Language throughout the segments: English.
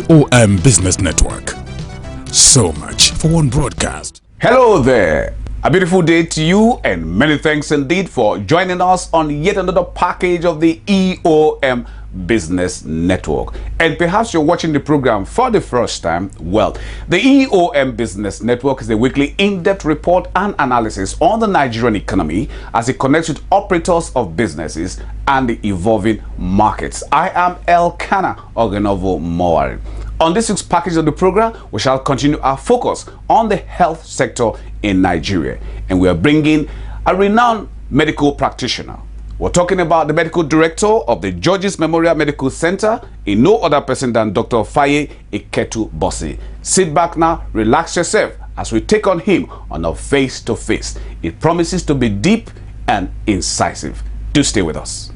EOM Business Network. So much for one broadcast. Hello there. A beautiful day to you, and many thanks indeed for joining us on yet another package of the EOM Business Network. And perhaps you're watching the program for the first time. Well, the EOM Business Network is a weekly in-depth report and analysis on the Nigerian economy as it connects with operators of businesses and the evolving markets. I am Elkanah Ogenovo Mowari. On this week's package of the program, we shall continue our focus on the health sector in Nigeria. And we are bringing a renowned medical practitioner. We're talking about the medical director of the Georges Memorial Medical Center, in no other person than Dr. Faye Iketu Bosi. Sit back now, relax yourself as we take on him on a face-to-face. It promises to be deep and incisive. Do stay with us.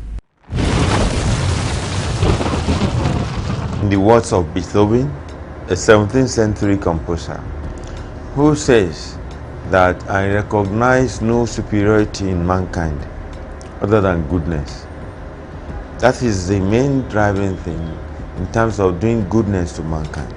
In the words of Beethoven, a 17th century composer, who says that I recognize no superiority in mankind other than goodness. That is the main driving thing in terms of doing goodness to mankind.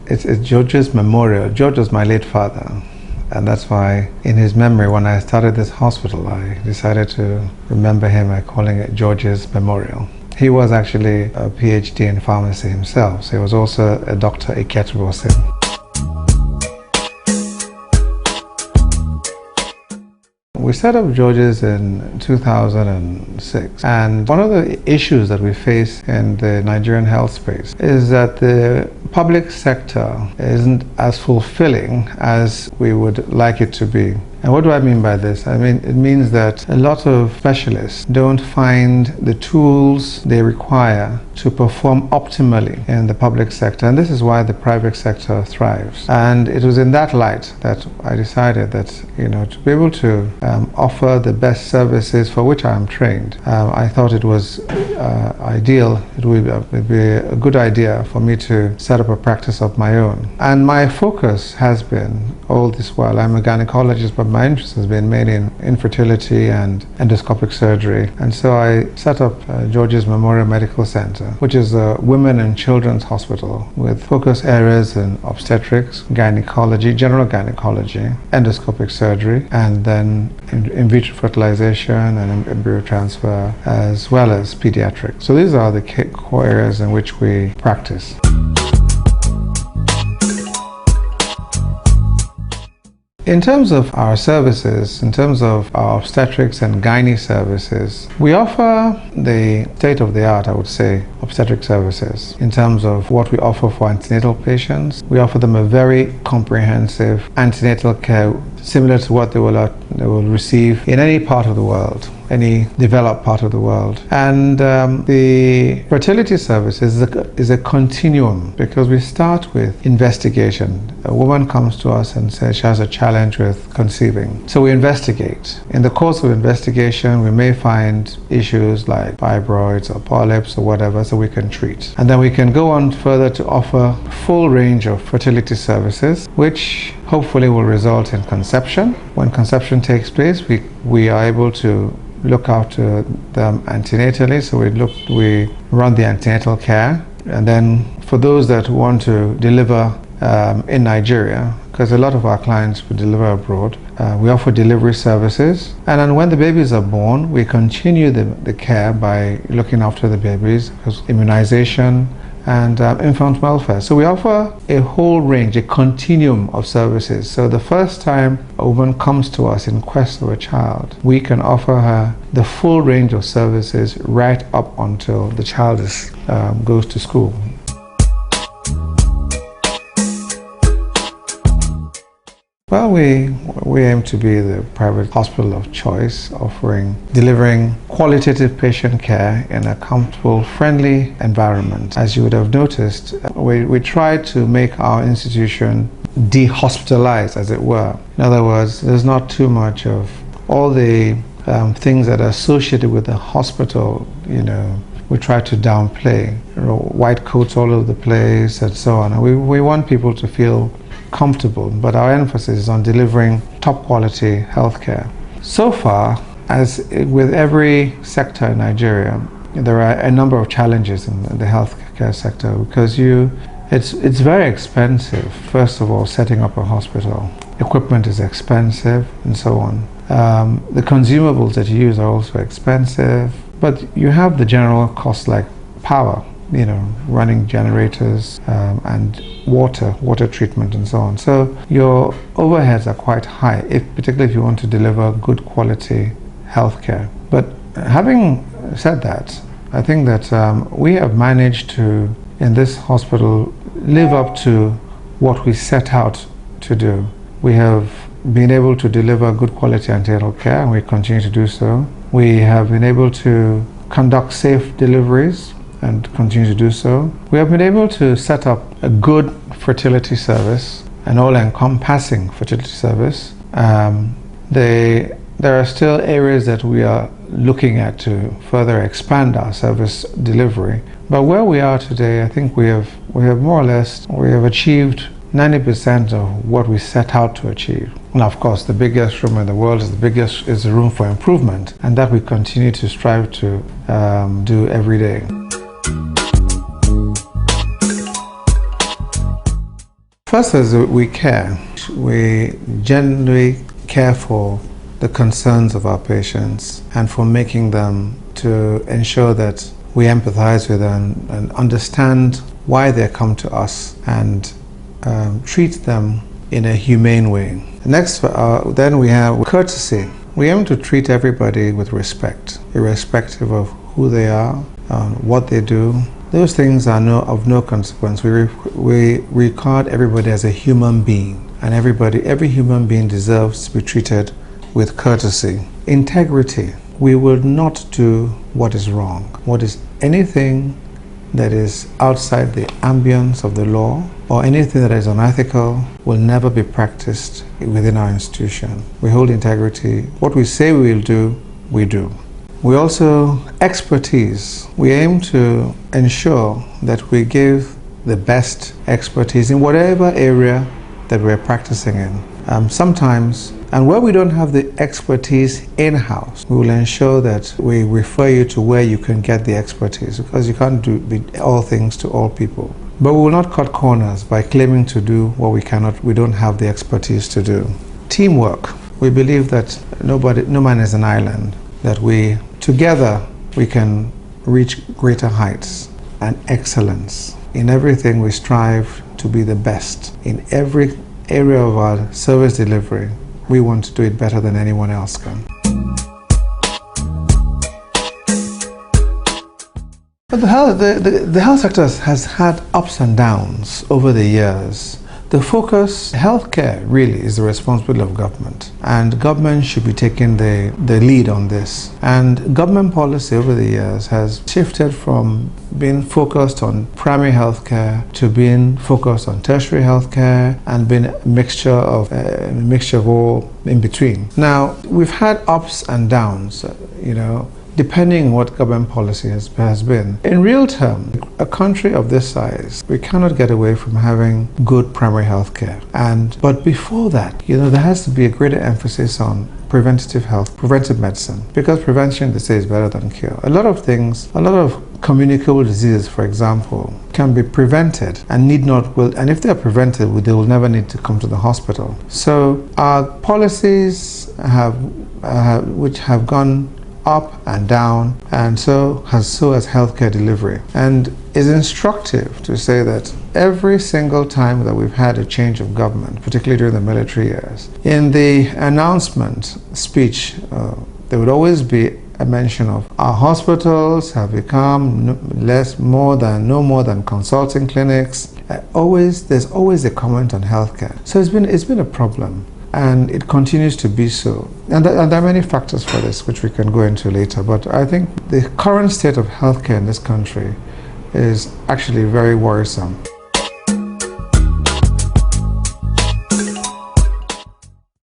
It's Georges Memorial. George was my late father, and that's why in his memory, when I started this hospital, I decided to remember him by calling it Georges Memorial. He was actually a PhD in pharmacy himself, so he was also a Dr. Iketu Bosi. We set up Georges in 2006, and one of the issues that we face in the Nigerian health space is that the public sector isn't as fulfilling as we would like it to be. And what do I mean by this? I mean, it means that a lot of specialists don't find the tools they require to perform optimally in the public sector, and this is why the private sector thrives. And it was in that light that I decided that, to be able to offer the best services for which I am trained, I thought it was ideal, it would be a good idea for me to set up a practice of my own. And my focus has been, all this while, I'm a gynecologist, but my interest has been made in infertility and endoscopic surgery. And so I set up Georges Memorial Medical Center, which is a women and children's hospital with focus areas in obstetrics, gynecology, general gynecology, endoscopic surgery, and then in vitro fertilization and embryo transfer, as well as pediatrics. So these are the core areas in which we practice. In terms of our services, in terms of our obstetrics and gynae services, we offer the state-of-the-art, I would say, obstetric services. In terms of what we offer for antenatal patients, we offer them a very comprehensive antenatal care similar to what they will receive in any part of the world, any developed part of the world. And the fertility service is a continuum, because we start with investigation. A woman comes to us and says she has a challenge with conceiving. So we investigate. In the course of investigation, we may find issues like fibroids or polyps or whatever, so we can treat. And then we can go on further to offer a full range of fertility services, which hopefully will result in conception. When conception takes place, we are able to look after them antenatally, so we run the antenatal care. And then for those that want to deliver in Nigeria, because a lot of our clients we deliver abroad. We offer delivery services, and then when the babies are born, we continue the care by looking after the babies, because immunization and infant welfare. So we offer a whole range, a continuum of services. So the first time a woman comes to us in quest of a child, we can offer her the full range of services right up until the child goes to school. Well, we aim to be the private hospital of choice, delivering qualitative patient care in a comfortable, friendly environment. As you would have noticed, we try to make our institution dehospitalized, as it were. In other words, there's not too much of all the things that are associated with the hospital, we try to downplay, white coats all over the place and so on. And we want people to feel comfortable, but our emphasis is on delivering top quality healthcare. So far, as with every sector in Nigeria, there are a number of challenges in the healthcare sector, because it's very expensive. First of all, setting up a hospital, equipment is expensive, and so on. The consumables that you use are also expensive, but you have the general costs like power, running generators and water treatment and so on. So your overheads are quite high, particularly if you want to deliver good quality healthcare. But having said that, I think that we have managed to, in this hospital, live up to what we set out to do. We have been able to deliver good quality antenatal care, and we continue to do so. We have been able to conduct safe deliveries and continue to do so. We have been able to set up a good fertility service, an all-encompassing fertility service. There are still areas that we are looking at to further expand our service delivery. But where we are today, I think we have more or less achieved 90% of what we set out to achieve. And of course, the biggest room in the world is the room for improvement, and that we continue to strive to do every day. First, as we care, we genuinely care for the concerns of our patients and for making them, to ensure that we empathize with them and understand why they come to us and treat them in a humane way. Next, then we have courtesy. We aim to treat everybody with respect, irrespective of who they are, what they do. Those things are of no consequence. We regard everybody as a human being, and every human being deserves to be treated with courtesy. Integrity. We will not do what is wrong. Anything that is outside the ambience of the law, or anything that is unethical, will never be practiced within our institution. We hold integrity. What we say we will do, we do. We also, expertise. We aim to ensure that we give the best expertise in whatever area that we're practicing in. Sometimes, and where we don't have the expertise in-house, we will ensure that we refer you to where you can get the expertise, because you can't be all things to all people. But we will not cut corners by claiming to do what we don't have the expertise to do. Teamwork. We believe that no man is an island, that together we can reach greater heights and excellence. In everything we strive to be the best. In every area of our service delivery, we want to do it better than anyone else can. But the health sector has had ups and downs over the years. The focus, healthcare really is the responsibility of government, and government should be taking the lead on this. And government policy over the years has shifted from being focused on primary healthcare to being focused on tertiary healthcare, and being a mixture of all in between. Now, we've had ups and downs, depending on what government policy has been. In real terms, a country of this size, we cannot get away from having good primary health care. But before that, there has to be a greater emphasis on preventive health, preventive medicine, because prevention, they say, is better than cure. A lot of things, a lot of communicable diseases, for example, can be prevented and and if they are prevented, they will never need to come to the hospital. So our policies which have gone up and down, and so has healthcare delivery. And it's instructive to say that every single time that we've had a change of government, particularly during the military years, in the announcement speech, there would always be a mention of our hospitals have become no more than consulting clinics. There's always a comment on healthcare. So it's been a problem. And it continues to be so. And there are many factors for this, which we can go into later. But I think the current state of healthcare in this country is actually very worrisome.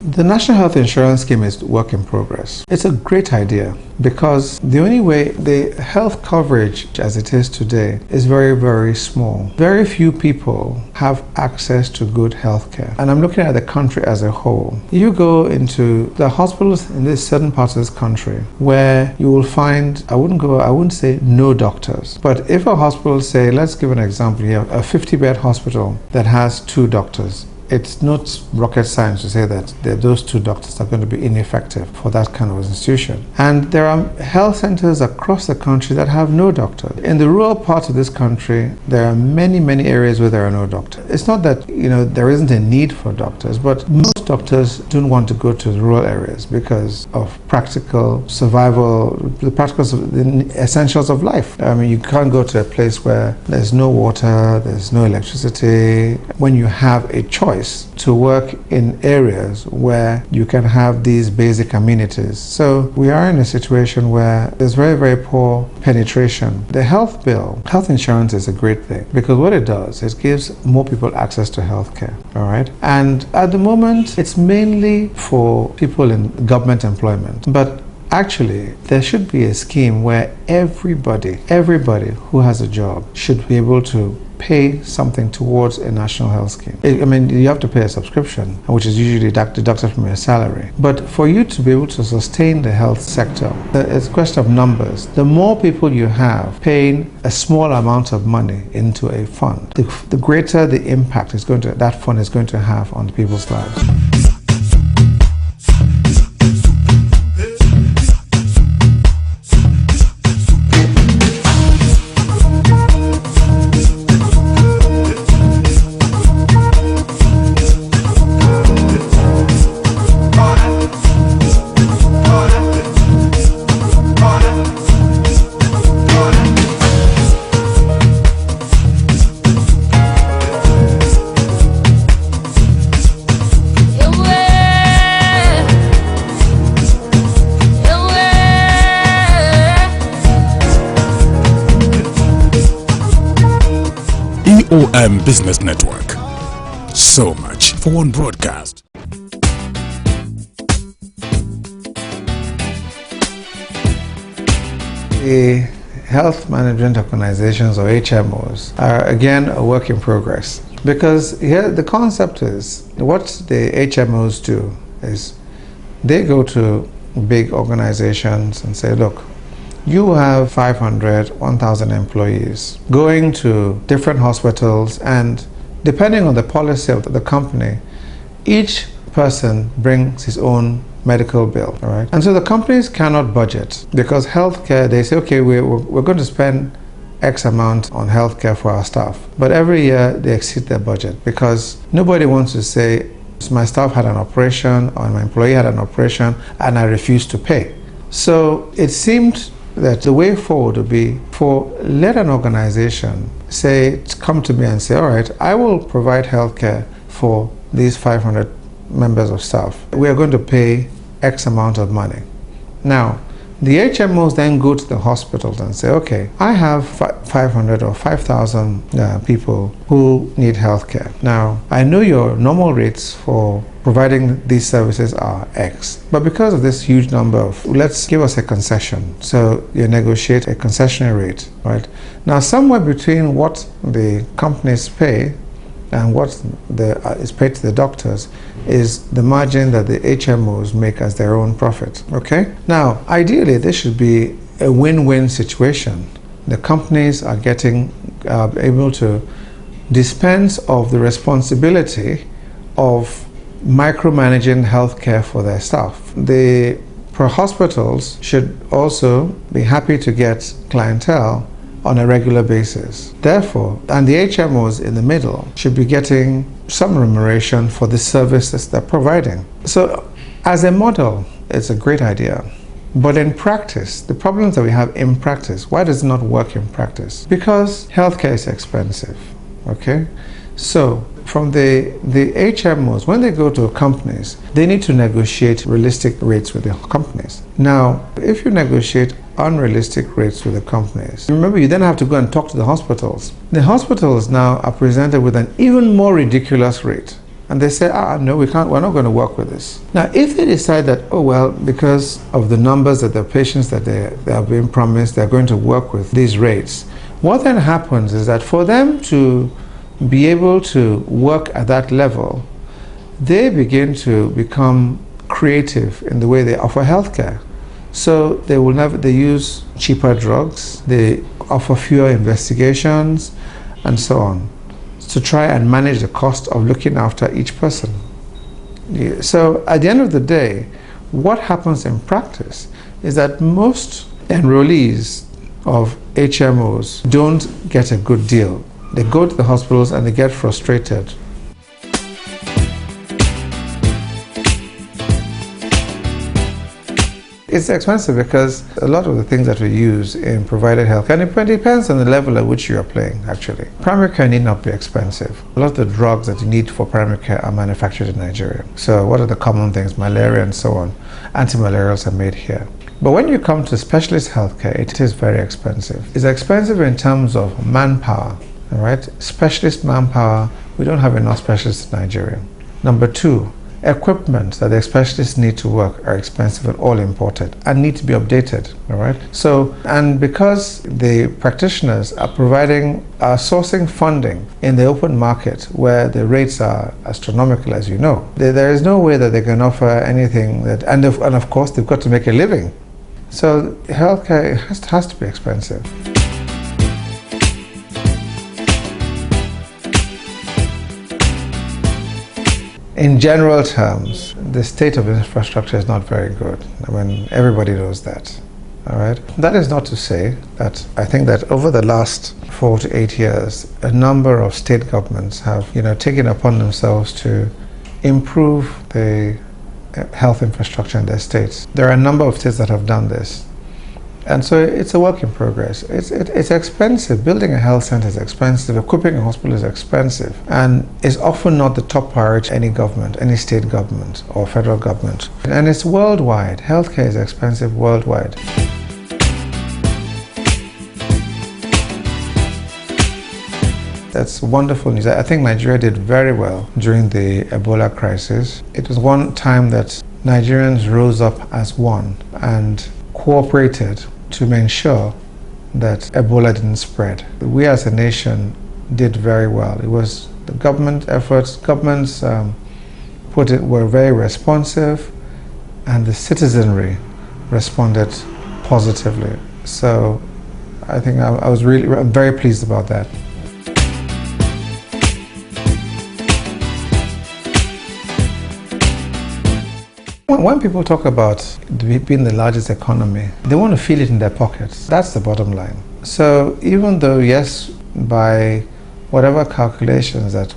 The National Health Insurance Scheme is work in progress. It's a great idea because the only way the health coverage as it is today is very, very small. Very few people have access to good health care. And I'm looking at the country as a whole. You go into the hospitals in this certain parts of this country where you will find, I wouldn't say no doctors, but if a hospital, say, let's give an example here, a 50-bed hospital that has 2 doctors, it's not rocket science to say that those 2 doctors are going to be ineffective for that kind of institution. And there are health centers across the country that have no doctors. In the rural parts of this country, there are many, many areas where there are no doctors. It's not that there isn't a need for doctors, but most doctors don't want to go to the rural areas because of practical survival, the essentials of life. I mean, you can't go to a place where there's no water, there's no electricity. When you have a choice to work in areas where you can have these basic amenities. So we are in a situation where there's very, very poor penetration. The health bill, health insurance is a great thing because what it does, it gives more people access to health care, all right? And at the moment, it's mainly for people in government employment. But actually, there should be a scheme where everybody who has a job should be able to pay something towards a national health scheme. I mean, you have to pay a subscription, which is usually deducted from your salary. But for you to be able to sustain the health sector, it's a question of numbers. The more people you have paying a small amount of money into a fund, the greater the impact that fund is going to have on people's lives. EOM Business Network. So much for one broadcast. The health management organizations, or HMOs, are again a work in progress. Because here the concept is, what the HMOs do is they go to big organizations and say, look, you have 500, 1,000 employees going to different hospitals, and depending on the policy of the company, each person brings his own medical bill, all right? And so the companies cannot budget because healthcare, they say, okay, we're going to spend X amount on healthcare for our staff. But every year they exceed their budget because nobody wants to say, my staff had an operation or my employee had an operation and I refused to pay. So it seemed that the way forward would be let an organization come to me and say, all right, I will provide healthcare for these 500 members of staff. We are going to pay X amount of money. Now, The HMOs then go to the hospitals and say, okay, I have 500 or 5,000 people who need healthcare. Now, I know your normal rates for providing these services are X, but because of this huge number of, let's give us a concession. So you negotiate a concessionary rate, right? Now, somewhere between what the companies pay and what is paid to the doctors is the margin that the HMOs make as their own profit, okay? Now, ideally, this should be a win-win situation. The companies are getting able to dispense of the responsibility of micromanaging healthcare for their staff. The hospitals should also be happy to get clientele on a regular basis. Therefore, and the HMOs in the middle should be getting some remuneration for the services they're providing. So as a model, it's a great idea. But in practice, the problems that we have in practice, why does it not work in practice? Because healthcare is expensive, okay? So from the HMOs, when they go to companies, they need to negotiate realistic rates with the companies. Now, if you negotiate unrealistic rates with the companies, remember you then have to go and talk to the hospitals. The hospitals now are presented with an even more ridiculous rate. And they say, no, we're not going to work with this. Now, if they decide that, oh, well, because of the numbers that the patients that they are being promised, they're going to work with these rates, what then happens is that for them to be able to work at that level, they begin to become creative in the way they offer healthcare. So they use cheaper drugs, they offer fewer investigations, and so on, to try and manage the cost of looking after each person. So at the end of the day, what happens in practice is that most enrollees of HMOs don't get a good deal. They go to the hospitals and they get frustrated. It's expensive because a lot of the things that we use in provided health, and it depends on the level at which you are playing, actually. Primary care need not be expensive. A lot of the drugs that you need for primary care are manufactured in Nigeria. So what are the common things? Malaria and so on. Antimalarials are made here. But when you come to specialist healthcare, it is very expensive. It's expensive in terms of manpower, all right? Specialist manpower, we don't have enough specialists in Nigeria. Number two, equipment that the specialists need to work are expensive and all imported and need to be updated, all right? So, and because the practitioners are sourcing funding in the open market where the rates are astronomical, as you know, there is no way that they can offer anything that, and of course they've got to make a living. So healthcare has to be expensive. In general terms, the state of infrastructure is not very good. I mean, everybody knows that, all right? That is not to say that I think that over the last 4 to 8 years, a number of state governments have, taken upon themselves to improve the health infrastructure in their states. There are a number of states that have done this. And so it's a work in progress. It's expensive. Building a health center is expensive. Equipping a hospital is expensive. And it's often not the top priority of any government, any state government or federal government. And it's worldwide. Healthcare is expensive worldwide. That's wonderful news. I think Nigeria did very well during the Ebola crisis. It was one time that Nigerians rose up as one and cooperated to ensure that Ebola didn't spread. We as a nation did very well. It was the government efforts, governments were very responsive, and the citizenry responded positively. So I think I'm very pleased about that. When people talk about being the largest economy, they want to feel it in their pockets. That's the bottom line. So even though, yes, by whatever calculations that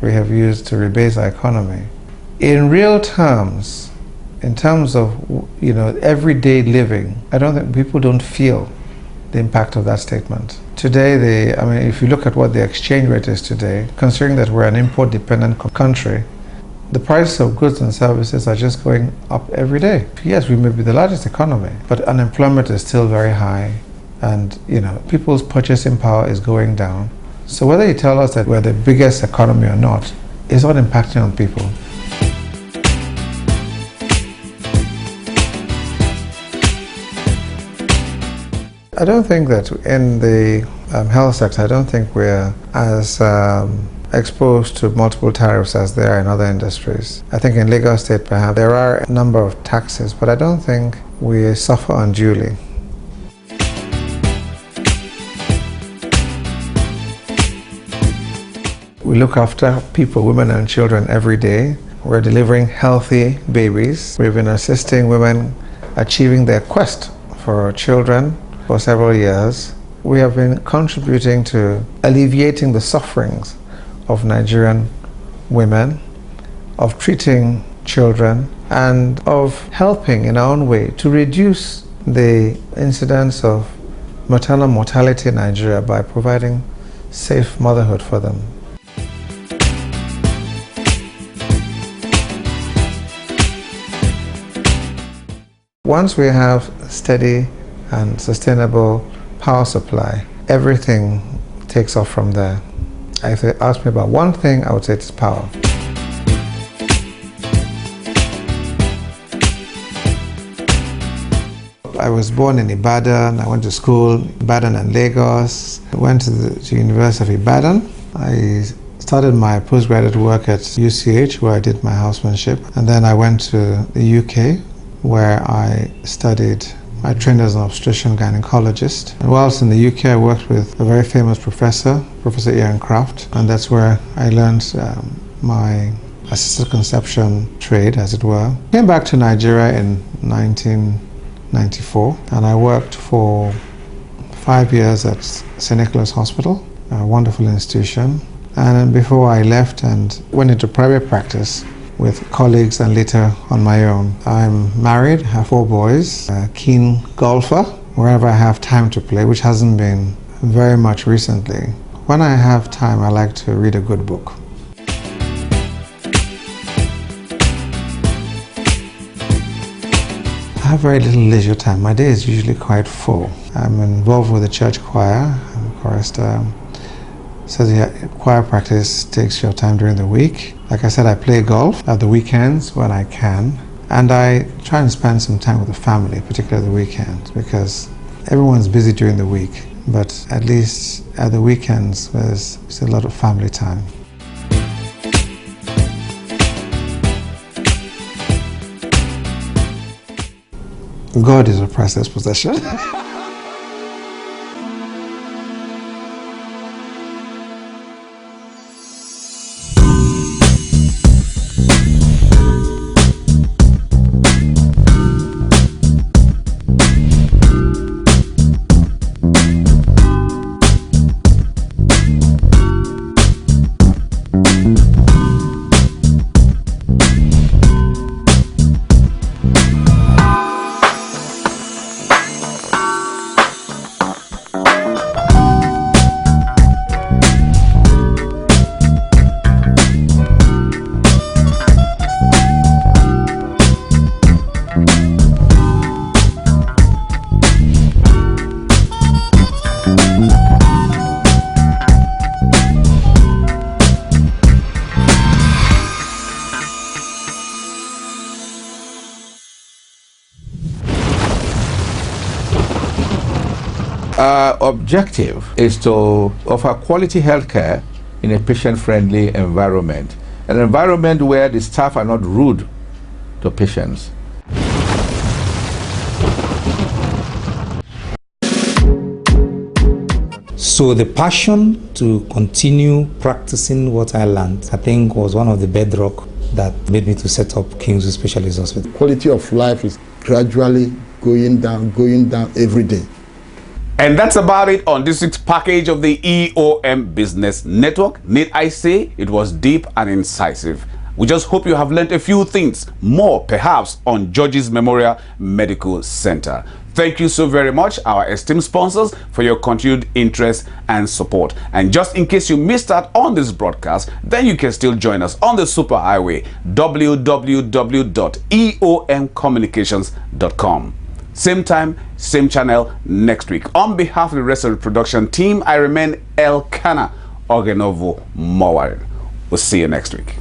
we have used to rebase our economy, in real terms, in terms of everyday living, I don't think people don't feel the impact of that statement. Today, if you look at what the exchange rate is today, considering that we're an import-dependent country, The price of goods and services are just going up every day. Yes, we may be the largest economy, but unemployment is still very high, and people's purchasing power is going down. So whether you tell us that we're the biggest economy or not, it's not impacting on people. I don't think that in the health sector, I don't think we're as exposed to multiple tariffs as there are in other industries. I think in Lagos State, perhaps, there are a number of taxes, but I don't think we suffer unduly. We look after people, women and children every day. We're delivering healthy babies. We've been assisting women achieving their quest for children for several years. We have been contributing to alleviating the sufferings of Nigerian women, of treating children, and of helping in our own way to reduce the incidence of maternal mortality in Nigeria by providing safe motherhood for them. Once we have steady and sustainable power supply, everything takes off from there. If they ask me about one thing, I would say it's power. I was born in Ibadan. I went to school in Ibadan and Lagos. I went to the University of Ibadan. I started my postgraduate work at UCH, where I did my housemanship. And then I went to the UK, where I trained as an obstetrician gynecologist. And whilst in the UK, I worked with a very famous professor, Professor Ian Kraft, and that's where I learned my assisted conception trade, as it were. I came back to Nigeria in 1994, and I worked for 5 years at St. Nicholas Hospital, a wonderful institution. And then before I left and went into private practice with colleagues and later on my own. I'm married, have 4 boys, a keen golfer, wherever I have time to play, which hasn't been very much recently. When I have time, I like to read a good book. I have very little leisure time. My day is usually quite full. I'm involved with the church choir, I'm a chorister. So the choir practice takes your time during the week. Like I said, I play golf at the weekends when I can. And I try and spend some time with the family, particularly the weekends, because everyone's busy during the week. But at least at the weekends, there's a lot of family time. God is a priceless possession. Our objective is to offer quality healthcare in a patient-friendly environment, an environment where the staff are not rude to patients. So the passion to continue practicing what I learned, I think, was one of the bedrock that made me to set up Kingsview Specialist Hospital. Quality of life is gradually going down every day. And that's about it on this week's package of the EOM Business Network. Need I say, it was deep and incisive. We just hope you have learned a few things more, perhaps, on George's Memorial Medical Center. Thank you so very much, our esteemed sponsors, for your continued interest and support. And just in case you missed out on this broadcast, then you can still join us on the superhighway, www.eomcommunications.com. Same time, same channel next week. On behalf of the rest of the production team, I remain Elkanah Ogenovo Mowarin. We'll see you next week.